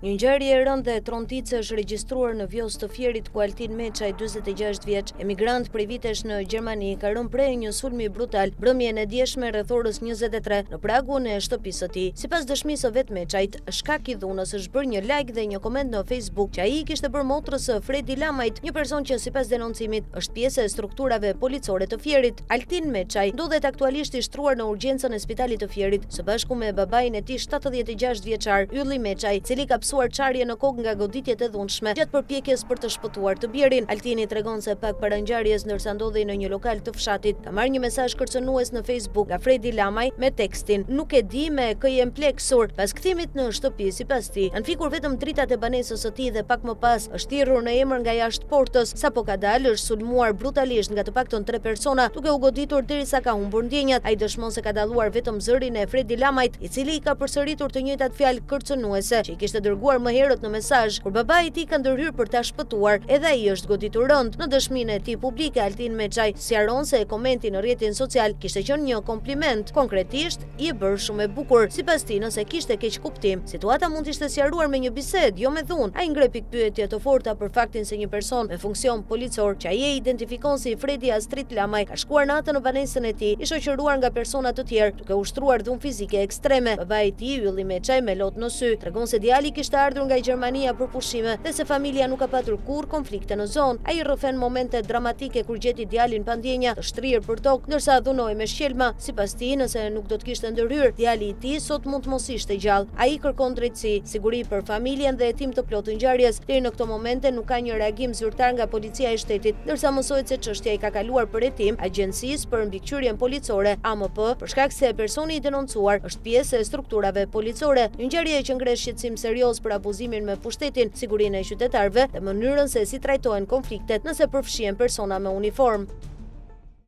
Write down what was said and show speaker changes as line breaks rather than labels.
Një ngjarje e rëndë dhe tronticë është regjistruar në Vjoz të Fierit ku Altin Meçaj, 46 vjeç, emigrant prej vitesh në Gjermani, ka rënë prej një sulmi brutal mbrëmjen e dieshme rreth orës 23 në pragun e shtëpisë së tij. Sipas dëshmisë së vet Meçajt, shkak i dhunës është bërë një like dhe një koment në Facebook që ai kishte bërë motrës së Fredi Lamajt, një person që sipas denoncimit është pjesë e strukturave policore të Fierit. Altin Meçaj ndodhet aktualisht i shtruar në urgjencën e spitalit të Fierit së bashku me babain e tij 76 vjeçar, Ylli Meçaj, cili ka pësuar çarje në kokë nga goditjet e dhunshme gjatë përpjekjes për të shpëtuar të birin. Altini tregon se pak para ngjarjes, ndërsa ndodhej në një lokal të fshatit, ka marrë një mesazh kërcënues në Facebook nga Fredi Lamaj me tekstin: "Nuk e di me kë jem pleksur." Pas kthimit në shtëpi, sipas tij, kanë fikur vetëm dritat e banesës së tij dhe pak më pas është thirrur në emër nga jashtë portës. Sapo ka dalë, është sulmuar brutalisht nga të paktën 3 persona, duke u goditur derisa ka humbur ndjenjat. Ai dëshmon se ka dalluar vetëm zërin e Fredi Lamajt, i cili ka përsëritur të njëjtat fjalë kërcënuese që i kishte dërguar më herët në mesazh, kur babai i tij ka ndërhyrë për ta shpëtuar, edhe ai është goditur rënd. Në dëshminë e tij publike, Altin Meçaj sqaron se komenti në rrjetin social kishte qenë një kompliment, konkretisht i bërë shumë e bukur. Sipas tij, nëse kishte keq kuptim, situata mund të ishte sqaruar me një bisedë, jo me dhunë. Ai ngre pikpyetje të forta për faktin se një person me funksion policor, që ai e identifikon si Fredi Astrit Lamaj, ka shkuar natë në banesën e tij, i shoqëruar nga persona të tjerë, duke ushtruar dhunë fizike ekstreme. Babai i tij, Ylli Meçaj, me lot në sy, tregon se djali kishte ardhur nga Gjermania për pushime dhe se familja nuk ka patur kurrë konflikte në zonë. Ai rrëfen momente dramatike kur gjeti djalin pa ndjenja, të shtrirë për tokë, ndërsa dhunoi me shqelma. Sipas tij, nëse nuk do të kishte ndërhyrë, djali i tij sot mund të mos ishte gjallë. Ai kërkon drejtësi, siguri për familjen dhe hetim të plotë të ngjarjes. Deri në këto momente nuk ka një reagim zyrtar nga policia e shtetit, ndërsa mësohet se çështja i ka kaluar për hetim Agjencisë për mbikëqyrjen policore (AMP) për shkak se personi i denoncuar është pjesë e strukturave policore. Një ngjarje që ngre shqetësim serioz për abuzimin me pushtetin, sigurinë e qytetarëve dhe mënyrën se si trajtohen konfliktet nëse përfshihen persona me uniformë.